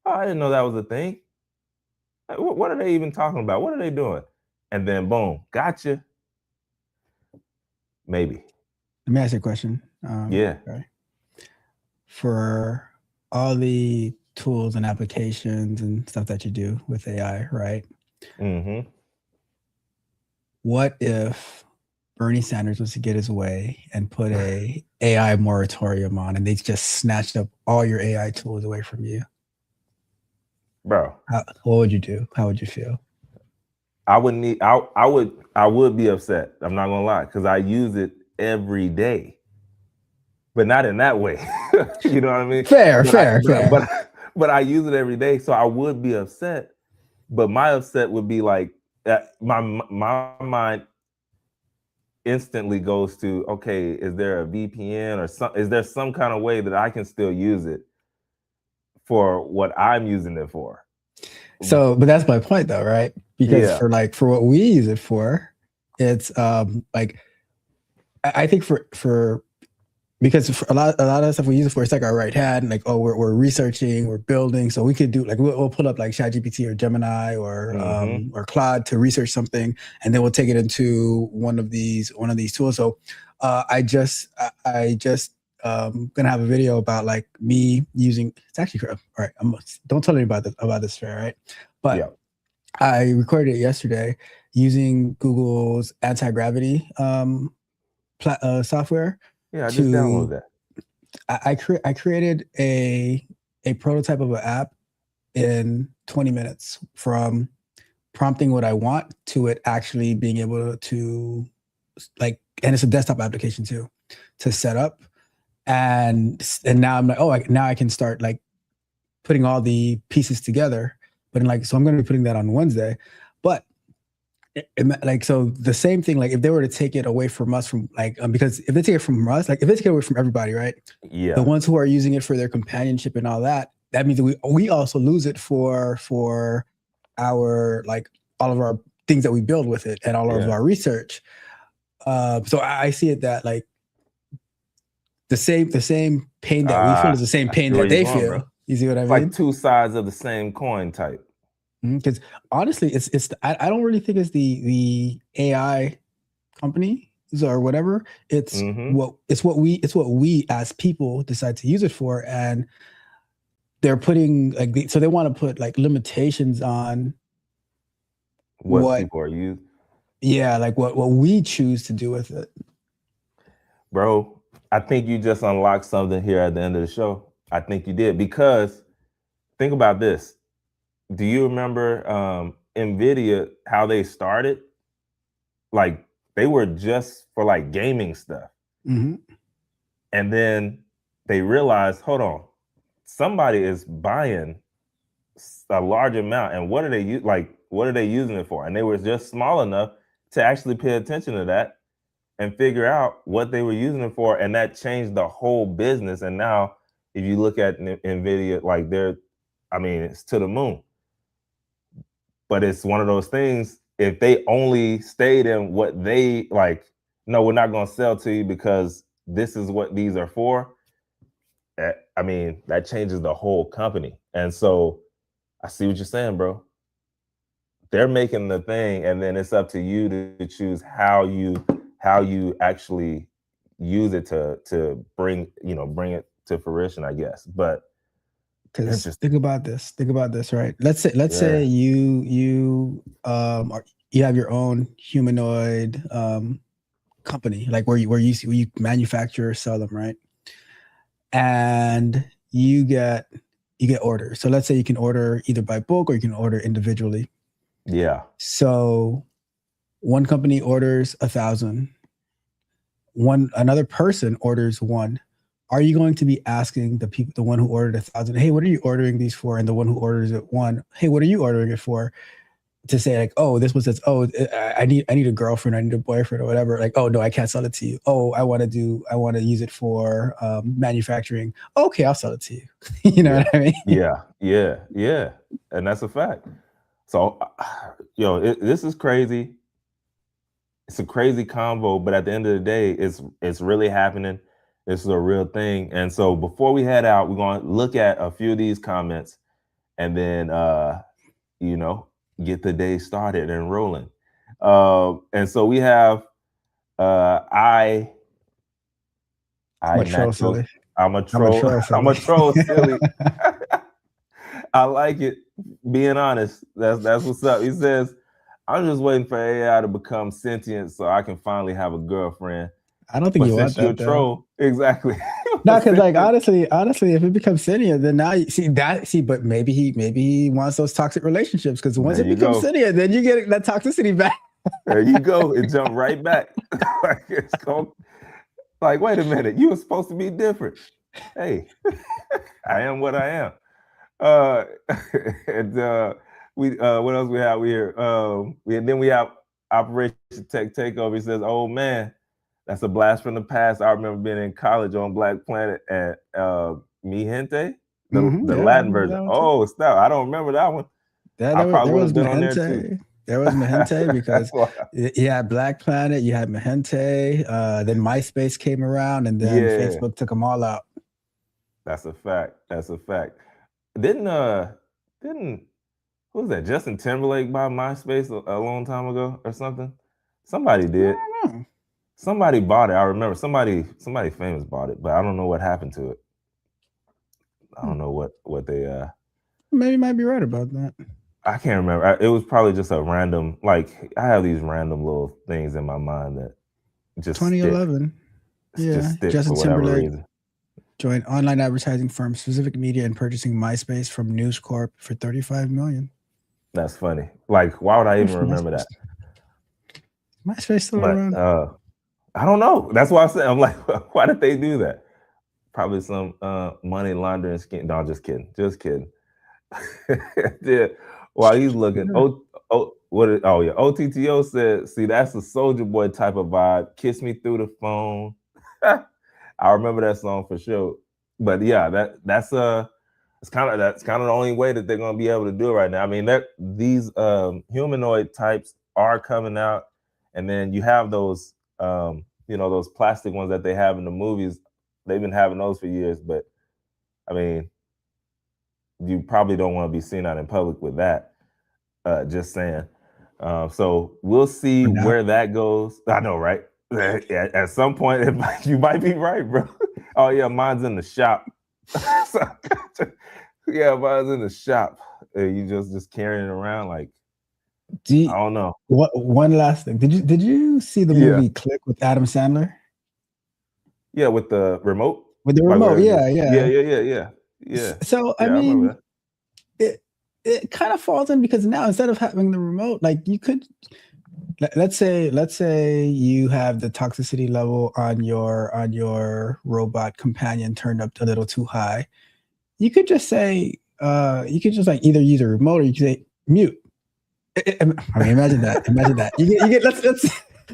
"Oh, I didn't know that was a thing. What are they even talking about? What are they doing?" And then, boom, gotcha. Maybe, Let me ask you a question. yeah. Okay. For all the tools and applications and stuff that you do with AI, right? Mm-hmm. What if Bernie Sanders was to get his way and put a AI moratorium on, and they just snatched up all your AI tools away from you? Bro, What would you do? How would you feel? I would need. I would be upset. I'm not gonna lie, because I use it every day, but not in that way. You know what I mean? Fair, But I fair, but fair. but I use it every day, so I would be upset. But my upset would be like my mind instantly goes to, okay, is there a VPN or some? Is there some kind of way that I can still use it for what I'm using it for? So, but that's my point, though, right? Because Yeah. for what we use it for, it's like I think for because for a lot of stuff we use it for, it's like our right hand. Like, oh, we're researching, we're building, so we could do like we'll pull up like ChatGPT or Gemini Mm-hmm. or Claude to research something, and then we'll take it into one of these tools. So I just gonna have a video about like me using. It's actually all right. Don't tell anybody about this fair, right? But Yeah. I recorded it yesterday using Google's anti-gravity software Yeah. I just downloaded to that. I created a prototype of an app in 20 minutes from prompting what I want to it actually being able to like, and it's a desktop application too, to set up. And now I'm like, oh, now I can start like putting all the pieces together. But in like, so I'm going to be putting that on Wednesday. But like, so the same thing, like if they were to take it away from us from like, because if they take it from us, like if they take it away from everybody, right? The Yeah. ones who are using it for their companionship and all that, that means that we also lose it for our like all of our things that we build with it and all of Yeah. our research. So I see it that like the same pain that we feel is the same I pain see where that you're they going, bro. feel. You see what I It's like mean? two sides of the same coin type. Because honestly, I don't really think it's the AI companies or whatever. Mm-hmm. It's what we as people decide to use it for, and they're putting like so they want to put like limitations on What what people are using. yeah like what we choose to do with it. Bro, I think you just unlocked something here at the end of the show. I think you did, because think about this. Do you remember Nvidia, how they started? Like they were just for like gaming stuff. Mm-hmm. And then they realized, hold on, somebody is buying a large amount. And what are they like? What are they using it for? And they were just small enough to actually pay attention to that and figure out what they were using it for, and that changed the whole business. And now, if you look at Nvidia, like I mean, it's to the moon. But it's one of those things. If they only stayed in what they like, no, we're not going to sell to you because this is what these are for, I mean, that changes the whole company. And so I see what you're saying, bro. They're making the thing, and then it's up to you to choose how you actually use it to bring it to fruition, I guess. But because think about this, right? Let's say you have your own humanoid company, like where you manufacture, sell them, right? And you get orders. So let's say you can order either by bulk or you can order individually. Yeah. So one company orders 1,000. Another person orders 1. Are you going to be asking the one who ordered 1,000, hey, what are you ordering these for? And the one who orders it 1, hey, what are you ordering it for? To say like, oh, this one says, oh, I need a girlfriend, I need a boyfriend or whatever. Like, oh no, I can't sell it to you. Oh, I want to use it for manufacturing. Okay, I'll sell it to you. You know what I mean? Yeah. And that's a fact. So, this is crazy. It's a crazy convo, but at the end of the day, it's really happening. This is a real thing. And so before we head out, we're going to look at a few of these comments and then, get the day started and rolling. And so we have, I'm a troll, silly. I like it. Being honest, that's what's up. He says, I'm just waiting for AI to become sentient so I can finally have a girlfriend. I don't think you want that, troll. Exactly. No, because like honestly, if it becomes sentient, then now you see. But maybe he wants those toxic relationships, because once it becomes sentient, then you get that toxicity back. There you go. It jumped right back. Like, wait a minute, you were supposed to be different. Hey, I am what I am. And what else we have here? Then we have Operation Tech Takeover. He says, "Oh man, that's a blast from the past. I remember being in college on Black Planet at Mi Gente, the Latin version. Oh, stop! I don't remember that one. I probably would have been on there too. There was Mahente because you had Black Planet, you had Mahente, then MySpace came around, and then Facebook took them all out. That's a fact. Didn't who was that? Justin Timberlake buy MySpace a long time ago or something? Somebody did. I don't know. Somebody bought it. I remember somebody famous bought it, but I don't know what happened to it. I don't know what they maybe you might be right about that. I can't remember. It was probably just a random, like, I have these random little things in my mind that just 2011. Justin Timberlake joined online advertising firm Specific Media in purchasing MySpace from News Corp for $35 million. That's funny. Like, why would I even remember that? MySpace still around? I don't know. That's why I said, I'm like, why did they do that? Probably some money laundering scheme. No, just kidding. Yeah. While he's looking, OTTO said, see, that's a Soulja Boy type of vibe. Kiss me through the phone. I remember that song for sure. But yeah, that's kind of the only way that they're gonna be able to do it right now. I mean, these humanoid types are coming out, and then you have those those plastic ones that they have in the movies. They've been having those for years, but I mean, you probably don't want to be seen out in public with that. Just saying. So we'll see where that goes. I know, right? At some point, you might be right, bro. Oh yeah, mine's in the shop. Yeah, mine's in the shop. You just carrying it around like. I don't know. One last thing. Did you see the movie Click with Adam Sandler? Yeah, with the remote. With the remote, yeah. So I mean, it kind of falls in, because now instead of having the remote, like you could, let's say you have the toxicity level on your robot companion turned up a little too high. You could just say, like either use a remote or you could say mute. I mean, imagine that. You get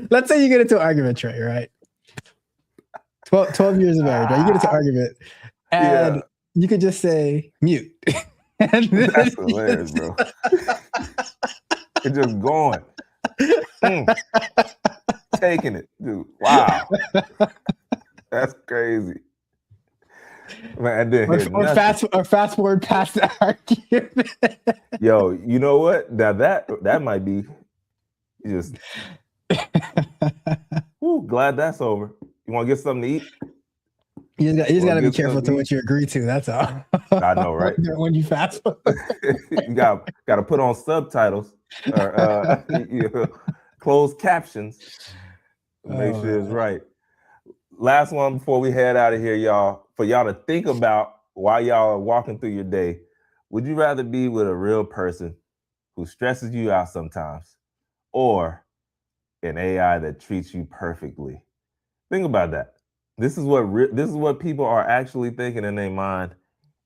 let's say you get into an argument, Trey, right? 12 years of marriage, right? You get into an argument, and you could just say mute. That's hilarious, bro. It's just going. Taking it, dude. Wow. That's crazy. Man, I didn't Or, hear or nothing. fast forward past the argument. Yo, you know what? Now that might be just glad that's over. You want to get something to eat? You just got to be Get careful something to to what eat? you agree to. That's all. I know, right? When you fast forward. You got to put on subtitles or closed captions. Make sure it's right. Last one before we head out of here, y'all. For y'all to think about while y'all are walking through your day, would you rather be with a real person who stresses you out sometimes, or an AI that treats you perfectly? Think about that. This is what people are actually thinking in their mind,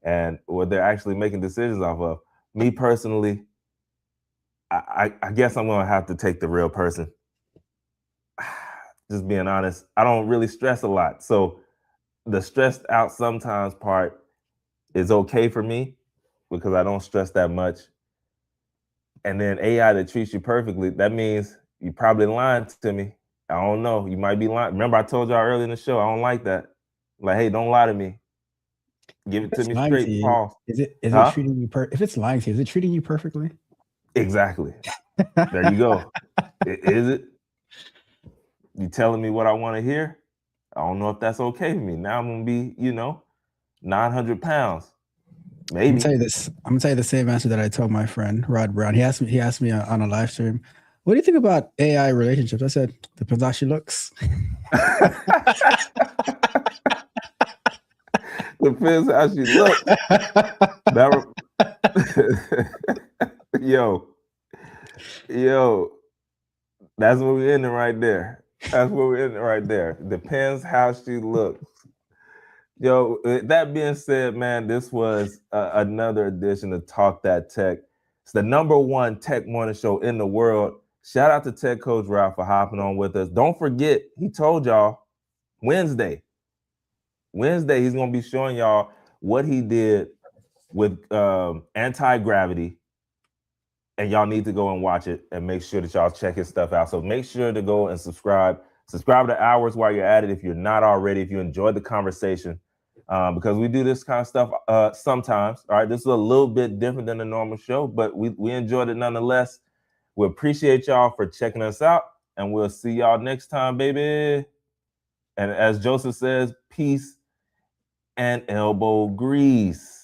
and what they're actually making decisions off of. Me personally, I guess I'm gonna have to take the real person. Just being honest, I don't really stress a lot, so the stressed out sometimes part is okay for me because I don't stress that much. And then AI that treats you perfectly, that means you probably lying to me. I don't know. You might be lying. Remember, I told y'all earlier in the show, I don't like that. Like, hey, don't lie to me. Give it to It's me lying to straight, you. Paul. Is it Huh? treating you if it's lying to you, is it treating you perfectly? Exactly. There you go. Is it? You telling me what I want to hear? I don't know if that's okay for me. Now I'm gonna be, 900 pounds. Maybe. I'm gonna tell you this. I'm gonna tell you the same answer that I told my friend Rod Brown. He asked me on a live stream, "What do you think about AI relationships?" I said, "Depends how she looks." Depends how she looks. Yo, that's what we're ending right there. That's what we're ending right there. Depends how she looks. Yo, that being said, man, this was another edition of Talk That Tech. It's the #1 tech morning show in the world. Shout out to Tech Coach Ralph for hopping on with us. Don't forget, he told y'all Wednesday, he's going to be showing y'all what he did with anti-gravity. And y'all need to go and watch it and make sure that y'all check his stuff out. So make sure to go and subscribe. Subscribe to ours while you're at it if you're not already, if you enjoyed the conversation. Because we do this kind of stuff sometimes. All right, this is a little bit different than a normal show, but we enjoyed it nonetheless. We appreciate y'all for checking us out, and we'll see y'all next time, baby. And as Joseph says, peace and elbow grease.